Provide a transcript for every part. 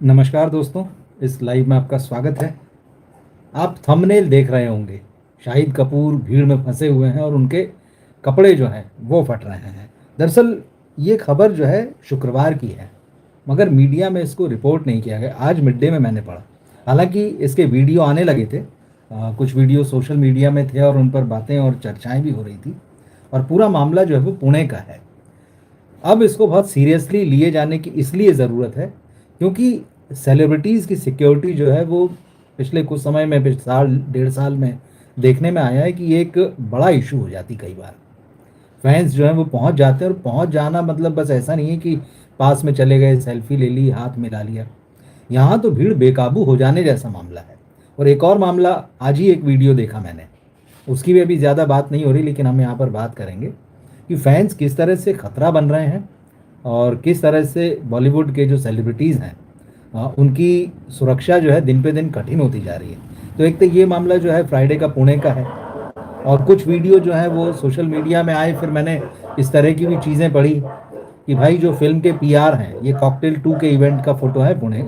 नमस्कार दोस्तों। इस लाइव में आपका स्वागत है। आप थंबनेल देख रहे होंगे। शाहिद कपूर भीड़ में फंसे हुए हैं और उनके कपड़े जो हैं वो फट रहे हैं। दरअसल ये खबर जो है शुक्रवार की है, मगर मीडिया में इसको रिपोर्ट नहीं किया गया। आज मिड डे में मैंने पढ़ा। हालांकि इसके वीडियो आने लगे थे, कुछ वीडियो सोशल मीडिया में थे और उन पर बातें और चर्चाएं भी हो रही थी। और पूरा मामला जो है वो पुणे का है। अब इसको बहुत सीरियसली लिए जाने की इसलिए ज़रूरत है क्योंकि सेलिब्रिटीज़ की सिक्योरिटी जो है वो पिछले कुछ समय में, पिछले साल डेढ़ साल में देखने में आया है कि ये एक बड़ा इशू हो जाती कई बार। फैंस जो हैं वो पहुंच जाते हैं, और पहुंच जाना मतलब बस ऐसा नहीं है कि पास में चले गए, सेल्फी ले ली, हाथ मिला लिया। यहाँ तो भीड़ बेकाबू हो जाने जैसा मामला है। और एक और मामला, आज ही एक वीडियो देखा मैंने, उसकी भी अभी ज़्यादा बात नहीं हो रही, लेकिन हम यहाँ पर बात करेंगे कि फैंस किस तरह से खतरा बन रहे हैं और किस तरह से बॉलीवुड के जो सेलिब्रिटीज़ हैं उनकी सुरक्षा जो है दिन पे दिन कठिन होती जा रही है। तो एक तो ये मामला जो है फ्राइडे का पुणे का है, और कुछ वीडियो जो है वो सोशल मीडिया में आए। फिर मैंने इस तरह की भी चीज़ें पढ़ी कि भाई जो फिल्म के पीआर हैं, ये कॉकटेल 2 के इवेंट का फोटो है, पुणे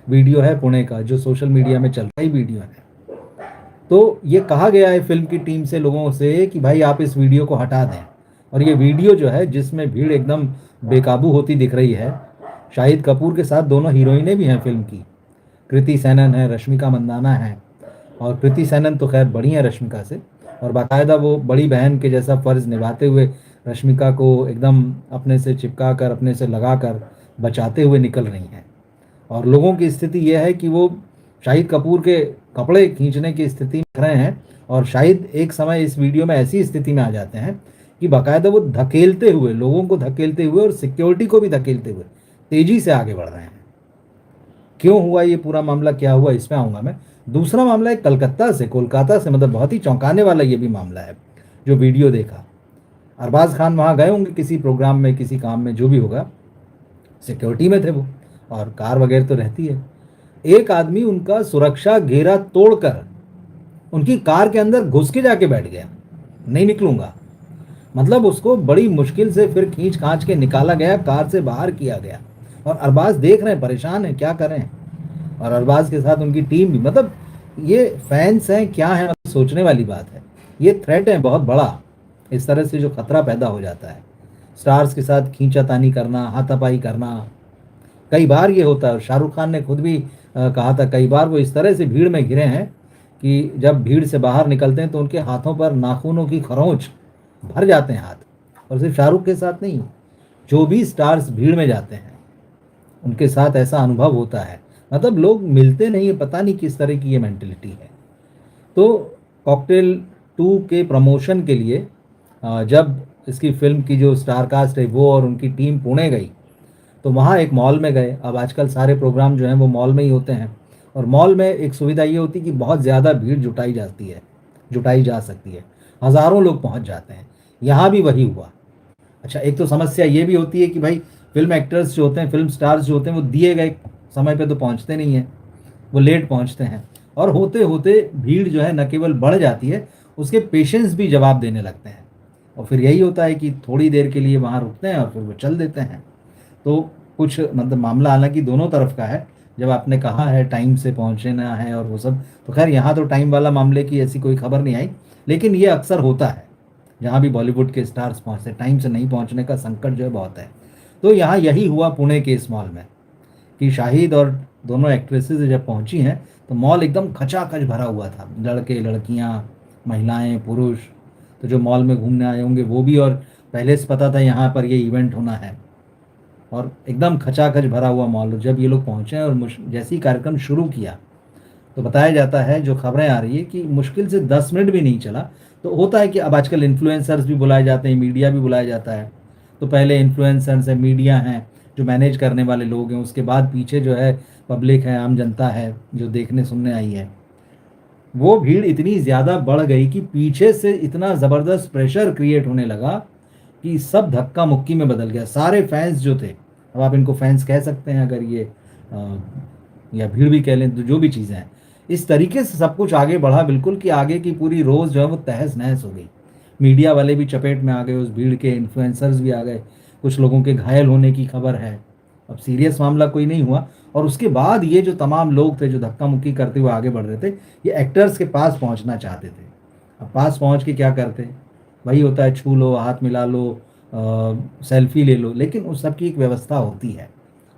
वीडियो है पुणे का, जो सोशल मीडिया में चल रहा ही वीडियो है। तो ये कहा गया है फिल्म की टीम से, लोगों से, कि भाई आप इस वीडियो को हटा दें। और ये वीडियो जो है जिसमें भीड़ एकदम बेकाबू होती दिख रही है, शाहिद कपूर के साथ दोनों हीरोइनें भी हैं फिल्म की। कृति सेनन है, रश्मिका मंदाना है। और कृति सेनन तो खैर बड़ी है रश्मिका से, और बाकायदा वो बड़ी बहन के जैसा फ़र्ज़ निभाते हुए रश्मिका को एकदम अपने से चिपका कर, अपने से लगा कर बचाते हुए निकल रही हैं। और लोगों की स्थिति यह है कि वो शाहिद कपूर के कपड़े खींचने की स्थिति में दिख रहे हैं। और शाहिद एक समय इस वीडियो में ऐसी स्थिति में आ जाते हैं कि बाकायदा वो धकेलते हुए, लोगों को धकेलते हुए और सिक्योरिटी को भी धकेलते हुए तेजी से आगे बढ़ रहे हैं। क्यों हुआ ये पूरा मामला, क्या हुआ, इसमें आऊँगा मैं। दूसरा मामला है कोलकाता से, मतलब बहुत ही चौंकाने वाला ये भी मामला है जो वीडियो देखा। अरबाज खान वहाँ गए होंगे किसी प्रोग्राम में, किसी काम में, जो भी होगा, सिक्योरिटी में थे वो, और कार वगैरह तो रहती है। एक आदमी उनका सुरक्षा घेरा तोड़कर उनकी कार के अंदर घुस के जाके बैठ गया, नहीं निकलूंगा। मतलब उसको बड़ी मुश्किल से फिर खींच खांच के निकाला गया, कार से बाहर किया गया। और अरबाज देख रहे हैं, परेशान हैं, क्या करें। और अरबाज के साथ उनकी टीम भी, मतलब ये फैंस हैं क्या है, मतलब सोचने वाली बात है। ये थ्रेट है बहुत बड़ा, इस तरह से जो खतरा पैदा हो जाता है। स्टार्स के साथ खींचातानी करना, हाथापाई करना, कई बार ये होता है। और शाहरुख खान ने खुद भी कहा था, कई बार वो इस तरह से भीड़ में घिरे हैं कि जब भीड़ से बाहर निकलते हैं तो उनके हाथों पर नाखूनों की खरोंच भर जाते हैं हाथ। और सिर्फ शाहरुख के साथ नहीं, जो भी स्टार्स भीड़ में जाते हैं उनके साथ ऐसा अनुभव होता है। मतलब लोग मिलते नहीं है, पता नहीं किस तरह की ये मेंटेलिटी है। तो कॉकटेल 2 के प्रमोशन के लिए जब इसकी फिल्म की जो स्टार कास्ट है वो और उनकी टीम पुणे गई, तो वहाँ एक मॉल में गए। अब आजकल सारे प्रोग्राम जो हैं वो मॉल में ही होते हैं। और मॉल में एक सुविधा ये होती है कि बहुत ज़्यादा भीड़ जुटाई जा सकती है, हज़ारों लोग पहुँच जाते हैं। यहाँ भी वही हुआ। अच्छा, एक तो समस्या ये भी होती है कि भाई फिल्म एक्टर्स जो होते हैं, फिल्म स्टार्स जो होते हैं, वो दिए गए समय पे तो पहुँचते नहीं हैं, वो लेट पहुँचते हैं। और होते होते भीड़ जो है न केवल बढ़ जाती है, उसके पेशेंट्स भी जवाब देने लगते हैं। और फिर यही होता है कि थोड़ी देर के लिए वहाँ रुकते हैं और फिर वो चल देते हैं। तो कुछ मतलब मामला हालांकि दोनों तरफ का है। जब आपने कहा है टाइम से पहुँचना है और वो सब, तो खैर यहाँ तो टाइम वाला मामले की ऐसी कोई खबर नहीं आई, लेकिन ये अक्सर होता है जहाँ भी बॉलीवुड के स्टार्स पहुँचते, टाइम से नहीं पहुँचने का संकट जो है बहुत है। तो यहाँ यही हुआ पुणे के इस मॉल में कि शाहिद और दोनों एक्ट्रेसेस जब पहुँची हैं तो मॉल एकदम खचाखच भरा हुआ था, लड़के लड़कियाँ, महिलाएं, पुरुष। तो जो मॉल में घूमने आए होंगे वो भी, और पहले से पता था यहाँ पर ये इवेंट होना है, और एकदम खचाखच भरा हुआ मॉल। जब ये लोग पहुँचे और जैसे ही कार्यक्रम शुरू किया, तो बताया जाता है, जो खबरें आ रही है, कि मुश्किल से 10 मिनट भी नहीं चला। तो होता है कि अब आजकल इन्फ्लुएंसर्स भी बुलाए जाते हैं, मीडिया भी बुलाया जाता है। तो पहले इन्फ्लुएंसर्स हैं, मीडिया हैं, जो मैनेज करने वाले लोग हैं, उसके बाद पीछे जो है पब्लिक है, आम जनता है जो देखने सुनने आई है। वो भीड़ इतनी ज़्यादा बढ़ गई कि पीछे से इतना ज़बरदस्त प्रेशर क्रिएट होने लगा कि सब धक्का मुक्की में बदल गया। सारे फैंस जो थे, अब आप इनको फैंस कह सकते हैं अगर ये या भीड़ भी कह लें, तो जो भी चीज़ें हैं, इस तरीके से सब कुछ आगे बढ़ा बिल्कुल कि आगे की पूरी रोज़ जो है वो तहस नहस हो गई। मीडिया वाले भी चपेट में आ गए उस भीड़ के, इन्फ्लुएंसर्स भी आ गए, कुछ लोगों के घायल होने की खबर है। अब सीरियस मामला कोई नहीं हुआ, और उसके बाद ये जो तमाम लोग थे जो धक्का मुक्की करते हुए आगे बढ़ रहे थे, ये एक्टर्स के पास पहुंचना चाहते थे। अब पास पहुंच के क्या करते, वही होता है, छू लो, हाथ मिला लो, सेल्फी ले लो, लेकिन उस सब की एक व्यवस्था होती है।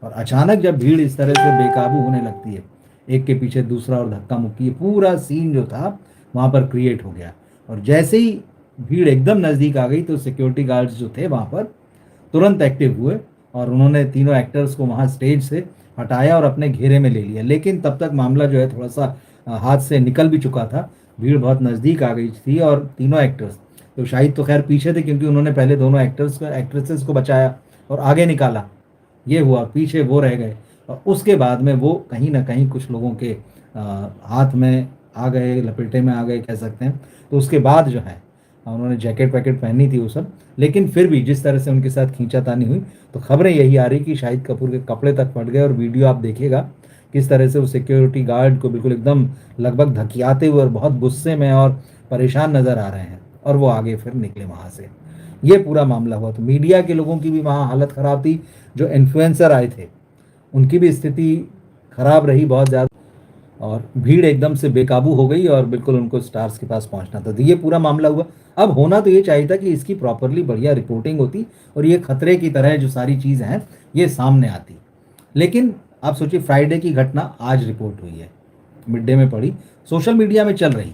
और अचानक जब भीड़ इस तरह से बेकाबू होने लगती है, एक के पीछे दूसरा और धक्का मुक्की, पूरा सीन जो था वहाँ पर क्रिएट हो गया। और जैसे ही भीड़ एकदम नज़दीक आ गई तो सिक्योरिटी गार्ड्स जो थे वहाँ पर तुरंत एक्टिव हुए और उन्होंने तीनों एक्टर्स को वहाँ स्टेज से हटाया और अपने घेरे में ले लिया। लेकिन तब तक मामला जो है थोड़ा सा हाथ से निकल भी चुका था, भीड़ बहुत नज़दीक आ गई थी और तीनों एक्टर्स, तो शाहिद तो खैर पीछे थे क्योंकि उन्होंने पहले दोनों एक्ट्रेसेस को बचाया और आगे निकाला, ये हुआ, पीछे वो रह गए। और उसके बाद में वो कहीं ना कहीं कुछ लोगों के हाथ में आ गए, लपेटे में आ गए कह सकते हैं। तो उसके बाद जो है उन्होंने जैकेट वैकेट पहनी थी वो सब, लेकिन फिर भी जिस तरह से उनके साथ खींचातानी हुई, तो खबरें यही आ रही कि शाहिद कपूर के कपड़े तक फट गए। और वीडियो आप देखिएगा किस तरह से वो सिक्योरिटी गार्ड को बिल्कुल एकदम लगभग धकियाते हुए और बहुत गुस्से में और परेशान नजर आ रहे हैं, और वो आगे फिर निकले वहाँ से। ये पूरा मामला हुआ। तो मीडिया के लोगों की भी वहाँ हालत ख़राब थी, जो इन्फ्लुएंसर आए थे उनकी भी स्थिति खराब रही बहुत ज़्यादा, और भीड़ एकदम से बेकाबू हो गई और बिल्कुल उनको स्टार्स के पास पहुंचना था। तो ये पूरा मामला हुआ। अब होना तो ये चाहिए था कि इसकी प्रॉपरली बढ़िया रिपोर्टिंग होती और ये खतरे की तरह जो सारी चीज़ हैं ये सामने आती। लेकिन आप सोचिए, फ्राइडे की घटना आज रिपोर्ट हुई है, मिड डे में पड़ी, सोशल मीडिया में चल रही,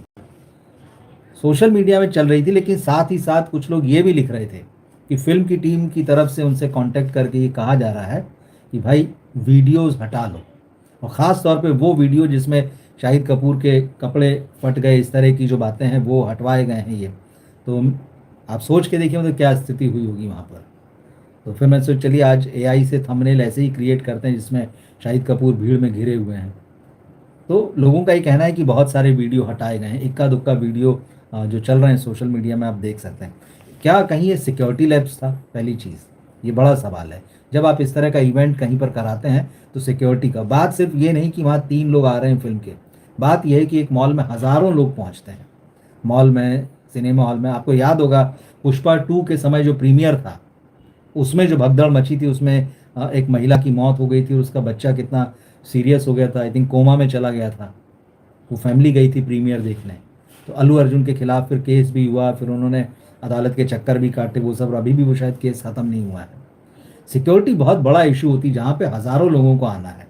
थी। लेकिन साथ ही साथ कुछ लोग ये भी लिख रहे थे कि फिल्म की टीम की तरफ से उनसे कांटेक्ट करके ये कहा जा रहा है कि भाई वीडियोस हटा लो, और ख़ास तौर पे वो वीडियो जिसमें शाहिद कपूर के कपड़े फट गए, इस तरह की जो बातें हैं वो हटवाए गए हैं। ये तो आप सोच के देखिए मतलब क्या स्थिति हुई होगी वहाँ पर। तो फिर मैं सोच चलिए आज एआई से थंबनेल ऐसे ही क्रिएट करते हैं जिसमें शाहिद कपूर भीड़ में घिरे हुए हैं। तो लोगों का ये कहना है कि बहुत सारे वीडियो हटाए गए हैं, इक्का दुक्का वीडियो जो चल रहे हैं सोशल मीडिया में आप देख सकते हैं। क्या कहीं ये सिक्योरिटी लैप्स था? पहली चीज़, ये बड़ा सवाल है। जब आप इस तरह का इवेंट कहीं पर कराते हैं तो सिक्योरिटी का, बात सिर्फ ये नहीं कि वहाँ 3 लोग आ रहे हैं फिल्म के, बात यह है कि एक मॉल में हज़ारों लोग पहुँचते हैं। मॉल में, सिनेमा हॉल में, आपको याद होगा पुष्पा 2 के समय जो प्रीमियर था उसमें जो भगदड़ मची थी, उसमें एक महिला की मौत हो गई थी और उसका बच्चा कितना सीरियस हो गया था, आई थिंक कोमा में चला गया था। वो फैमिली गई थी प्रीमियर देखने। तो अल्लू अर्जुन के खिलाफ फिर केस भी हुआ, फिर उन्होंने अदालत के चक्कर भी काटे, वो सब, अभी भी वो शायद केस ख़त्म नहीं हुआ है। सिक्योरिटी बहुत बड़ा इशू होती जहाँ पे हज़ारों लोगों को आना है।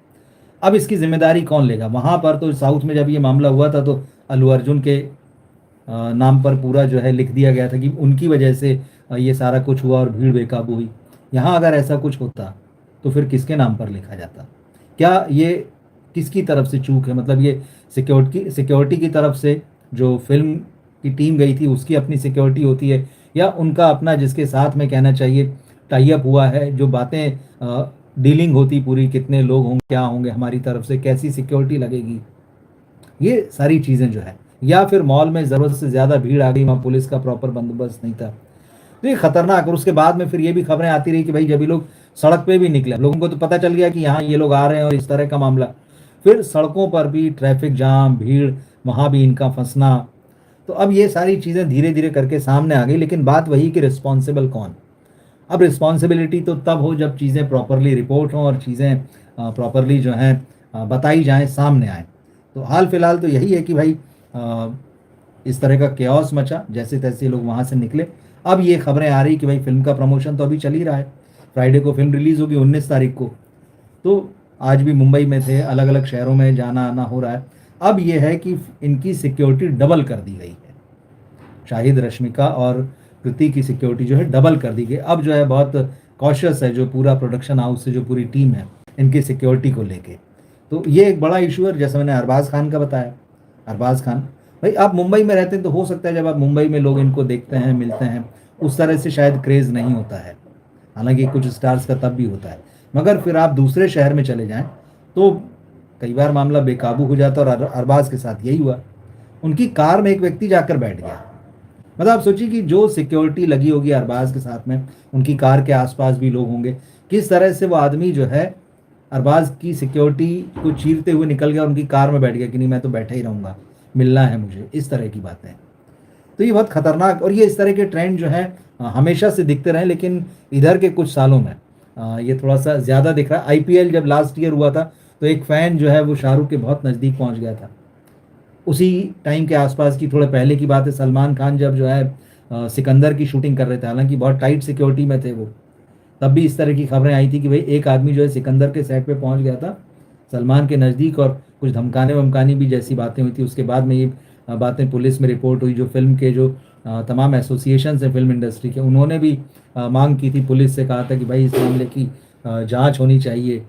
अब इसकी जिम्मेदारी कौन लेगा? वहाँ पर तो साउथ में जब ये मामला हुआ था तो अल्लू अर्जुन के नाम पर पूरा जो है लिख दिया गया था कि उनकी वजह से ये सारा कुछ हुआ और भीड़ बेकाबू हुई। यहाँ अगर ऐसा कुछ होता तो फिर किसके नाम पर लिखा जाता? क्या ये किसकी तरफ से चूक है? मतलब ये सिक्योरिटी की तरफ से, जो फिल्म की टीम गई थी उसकी अपनी सिक्योरिटी होती है, या उनका अपना जिसके साथ में कहना चाहिए टाई अप हुआ है, जो बातें डीलिंग होती पूरी, कितने लोग होंगे, क्या होंगे, हमारी तरफ से कैसी सिक्योरिटी लगेगी, ये सारी चीज़ें जो है, या फिर मॉल में ज़रूरत से ज़्यादा भीड़ आ गई, वहाँ पुलिस का प्रॉपर बंदोबस्त नहीं था। तो ये खतरनाक। और उसके बाद में फिर ये भी खबरें आती रही कि भाई जब ये लोग सड़क पे भी निकले, लोगों को तो पता चल गया कि यहाँ ये लोग आ रहे हैं और इस तरह का मामला, फिर सड़कों पर भी ट्रैफिक जाम, भीड़, वहाँ भी इनका फंसना। तो अब ये सारी चीज़ें धीरे धीरे करके सामने आ गई। लेकिन बात वही कि रिस्पॉन्सिबल कौन? अब रिस्पॉन्सिबिलिटी तो तब हो जब चीज़ें प्रॉपरली रिपोर्ट हों और चीज़ें प्रॉपरली जो हैं बताई जाएं, सामने आएँ। तो हाल फिलहाल तो यही है कि भाई इस तरह का केओस मचा, जैसे तैसे लोग वहाँ से निकले। अब ये खबरें आ रही कि भाई फिल्म का प्रमोशन तो अभी चल ही रहा है, फ्राइडे को फिल्म रिलीज़ होगी 19 तारीख को। तो आज भी मुंबई में थे, अलग अलग शहरों में जाना आना हो रहा है। अब ये है कि इनकी सिक्योरिटी डबल कर दी गई है, शाहिद, रश्मिका और कृति की सिक्योरिटी जो है डबल कर दी गई। अब जो है बहुत कॉशियस है जो पूरा प्रोडक्शन हाउस से जो पूरी टीम है इनकी सिक्योरिटी को लेके। तो ये एक बड़ा इशू है। जैसे मैंने अरबाज खान का बताया, अरबाज खान भाई आप मुंबई में रहते हैं तो हो सकता है जब आप मुंबई में लोग इनको देखते हैं, मिलते हैं, उस तरह से शायद क्रेज़ नहीं होता है, हालांकि कुछ स्टार्स का तब भी होता है। मगर फिर आप दूसरे शहर में चले जाएं तो कई बार मामला बेकाबू हो जाता है। और अरबाज के साथ यही हुआ, उनकी कार में एक व्यक्ति जाकर बैठ गया। मतलब आप सोचिए कि जो सिक्योरिटी लगी होगी अरबाज के साथ में, उनकी कार के आसपास भी लोग होंगे, किस तरह से वो आदमी जो है अरबाज की सिक्योरिटी को चीरते हुए निकल गया, उनकी कार में बैठ गया कि नहीं मैं तो बैठा ही रहूँगा, मिलना है मुझे, इस तरह की बातें। तो ये बहुत खतरनाक, और ये इस तरह के ट्रेंड जो है हमेशा से दिखते रहे, लेकिन इधर के कुछ सालों में ये थोड़ा सा ज़्यादा दिख रहा है। आईपीएल जब लास्ट ईयर हुआ था तो एक फ़ैन जो है वो शाहरुख के बहुत नज़दीक पहुंच गया था। उसी टाइम के आसपास की थोड़ा पहले की बात है, सलमान खान जब जो है सिकंदर की शूटिंग कर रहे थे, हालांकि बहुत टाइट सिक्योरिटी में थे वो, तब भी इस तरह की खबरें आई थी कि भाई एक आदमी जो है सिकंदर के सेट पे पहुंच गया था सलमान के नज़दीक, और कुछ धमकाने वमकानी भी जैसी बातें हुई थी। उसके बाद में ये बातें पुलिस में रिपोर्ट हुई। जो फिल्म के जो तमाम एसोसिएशन है फिल्म इंडस्ट्री के, उन्होंने भी मांग की थी, पुलिस से कहा था कि भाई इस मामले की जांच होनी चाहिए,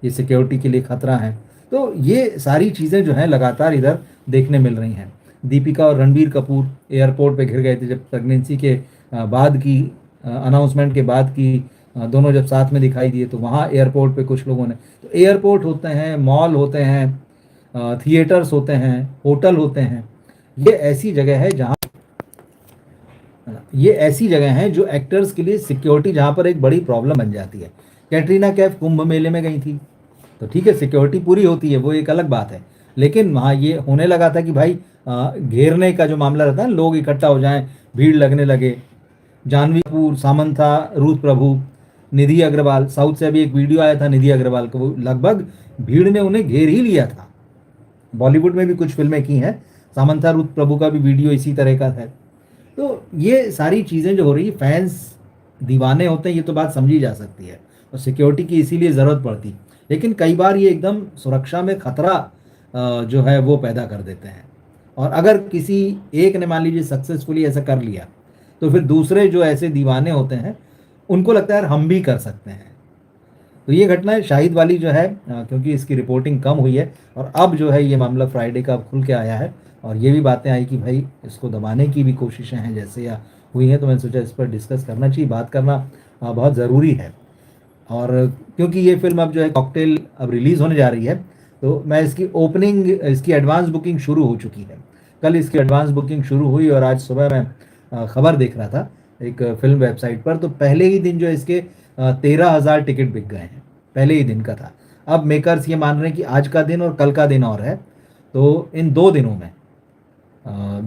ये सिक्योरिटी के लिए खतरा है। तो ये सारी चीज़ें जो हैं लगातार इधर देखने मिल रही हैं। दीपिका और रणबीर कपूर एयरपोर्ट पे घिर गए थे जब प्रेगनेंसी के बाद की अनाउंसमेंट के बाद की दोनों जब साथ में दिखाई दिए, तो वहाँ एयरपोर्ट पे कुछ लोगों ने, तो एयरपोर्ट होते हैं, मॉल होते हैं, थिएटर्स होते हैं, होटल होते हैं, ये ऐसी जगह है जहाँ, ये ऐसी जगह हैं जो एक्टर्स के लिए सिक्योरिटी जहाँ पर एक बड़ी प्रॉब्लम बन जाती है। कैटरीना कैफ कुंभ मेले में गई थी, तो ठीक है सिक्योरिटी पूरी होती है, वो एक अलग बात है, लेकिन वहाँ ये होने लगा था कि भाई घेरने का जो मामला रहता है, लोग इकट्ठा हो जाएं, भीड़ लगने लगे। जानवी कपूर, सामंथा, रुथ प्रभु, निधि अग्रवाल, साउथ से अभी एक वीडियो आया था निधि अग्रवाल को, वो लगभग भीड़ ने उन्हें घेर ही लिया था। बॉलीवुड में भी कुछ फिल्में की हैं, सामंथा रुथ प्रभु का भी वीडियो इसी तरह का है। तो ये सारी चीज़ें जो हो रही है, फैंस दीवाने होते हैं, ये तो बात समझी जा सकती है, और सिक्योरिटी की इसीलिए ज़रूरत पड़ती, लेकिन कई बार ये एकदम सुरक्षा में खतरा जो है वो पैदा कर देते हैं। और अगर किसी एक ने मान लीजिए सक्सेसफुली ऐसा कर लिया, तो फिर दूसरे जो ऐसे दीवाने होते हैं उनको लगता है यार हम भी कर सकते हैं। तो ये घटना शाहिद वाली जो है, क्योंकि इसकी रिपोर्टिंग कम हुई है और अब जो है ये मामला फ्राइडे का खुल के आया है, और ये भी बातें आई कि भाई इसको दबाने की भी कोशिशें हैं जैसे या हुई हैं, तो मैंने सोचा इस पर डिस्कस करना चाहिए, बात करना बहुत ज़रूरी है। और क्योंकि ये फिल्म अब जो है कॉकटेल अब रिलीज़ होने जा रही है, तो मैं इसकी ओपनिंग, इसकी एडवांस बुकिंग शुरू हो चुकी है। कल इसकी एडवांस बुकिंग शुरू हुई और आज सुबह मैं खबर देख रहा था एक फिल्म वेबसाइट पर, तो पहले ही दिन जो है इसके 13,000 टिकट बिक गए हैं, पहले ही दिन का था। अब मेकर्स ये मान रहे हैं कि आज का दिन और कल का दिन और है, तो इन 2 दिनों में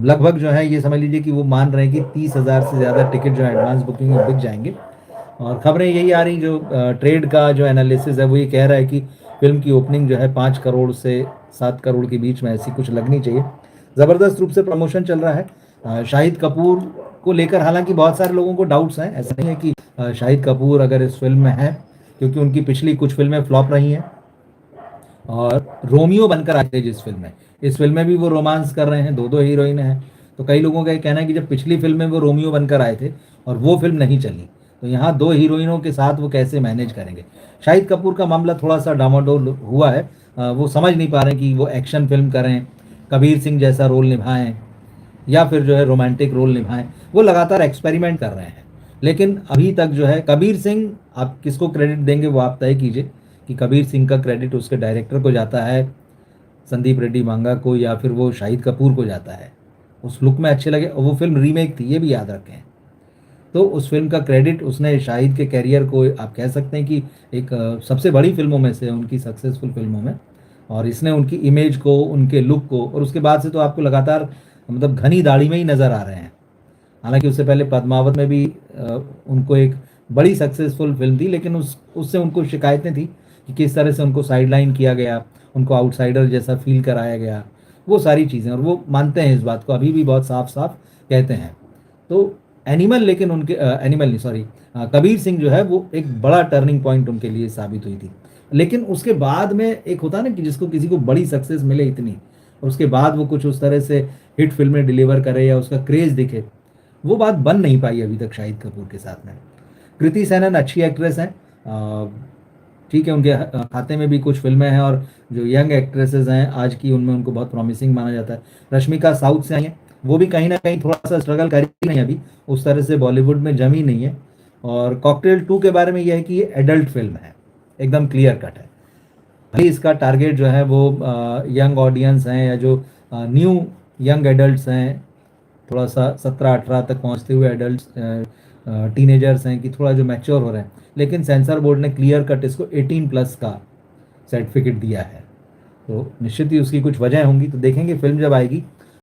लगभग जो है ये समझ लीजिए कि वो मान रहे हैं कि 30,000 से ज़्यादा टिकट जो है एडवांस बुकिंग में बिक जाएंगे। और ख़बरें यही आ रही, जो ट्रेड का जो एनालिसिस है वो ये कह रहा है कि फिल्म की ओपनिंग जो है 5 करोड़ से 7 करोड़ के बीच में ऐसी कुछ लगनी चाहिए। ज़बरदस्त रूप से प्रमोशन चल रहा है। शाहिद कपूर को लेकर हालांकि बहुत सारे लोगों को डाउट्स हैं, ऐसा नहीं है कि शाहिद कपूर अगर इस फिल्म में है, क्योंकि उनकी पिछली कुछ फिल्में फ्लॉप रही हैं, और रोमियो बनकर आए थे जिस फिल्म में, इस फिल्म में भी वो रोमांस कर रहे हैं, 2 हीरोइन हैं। तो कई लोगों का ये कहना है कि जब पिछली फिल्म में वो रोमियो बनकर आए थे और वो फिल्म नहीं चली, तो यहाँ 2 हीरोइनों के साथ वो कैसे मैनेज करेंगे। शाहिद कपूर का मामला थोड़ा सा डामाडोल हुआ है, वो समझ नहीं पा रहे कि वो एक्शन फिल्म करें, कबीर सिंह जैसा रोल निभाएं, या फिर जो है रोमांटिक रोल निभाएं। वो लगातार एक्सपेरिमेंट कर रहे हैं, लेकिन अभी तक जो है कबीर सिंह, आप किसको क्रेडिट देंगे वो आप तय कीजिए, कि कबीर सिंह का क्रेडिट उसके डायरेक्टर को जाता है संदीप रेड्डी मांगा को, या फिर वो शाहिद कपूर को जाता है। उस लुक में अच्छे लगे, और वो फिल्म रीमेक थी, ये भी याद रखें। तो उस फिल्म का क्रेडिट उसने शाहिद के कैरियर को, आप कह सकते हैं कि एक सबसे बड़ी फिल्मों में से, उनकी सक्सेसफुल फिल्मों में, और इसने उनकी इमेज को, उनके लुक को, और उसके बाद से तो आपको लगातार मतलब घनी दाढ़ी में ही नज़र आ रहे हैं। हालांकि उससे पहले पद्मावत में भी उनको एक बड़ी सक्सेसफुल फिल्म थी, लेकिन उससे उनको शिकायतें थी कि किस तरह से उनको साइडलाइन किया गया, उनको आउटसाइडर जैसा फील कराया गया, वो सारी चीज़ें, और वो मानते हैं इस बात को, अभी भी बहुत साफ साफ कहते हैं। तो एनिमल, लेकिन उनके एनिमल नहीं, सॉरी, कबीर सिंह जो है वो एक बड़ा टर्निंग पॉइंट उनके लिए साबित हुई थी। लेकिन उसके बाद में एक होता है ना कि जिसको किसी को बड़ी सक्सेस मिले इतनी, और उसके बाद वो कुछ उस तरह से हिट फिल्में डिलीवर करे या उसका क्रेज़ दिखे, वो बात बन नहीं पाई अभी तक शाहिद कपूर के साथ में। कृति सेनन अच्छी एक्ट्रेस हैं, ठीक है, उनके खाते में भी कुछ फिल्में हैं, और जो यंग एक्ट्रेसेस हैं आज की, उनमें उनको बहुत प्रॉमिसिंग माना जाता है। रश्मिका साउथ से आई हैं, वो भी कहीं ना कहीं थोड़ा सा स्ट्रगल कर ही नहीं, अभी उस तरह से बॉलीवुड में जमी नहीं है। और कॉकटेल 2 के बारे में यह है कि ये एडल्ट फिल्म है, एकदम क्लियर कट है। भले इसका टारगेट जो है वो यंग ऑडियंस हैं, या जो न्यू यंग एडल्ट्स हैं, थोड़ा सा 17-18 तक पहुंचते हुए एडल्ट टीनेजर्स हैं, कि थोड़ा जो मैच्योर हो रहे हैं, लेकिन सेंसर बोर्ड ने क्लियर कट इसको 18+ का सर्टिफिकेट दिया है। तो निश्चित ही उसकी कुछ वजह होंगी, तो देखेंगे फिल्म जब आएगी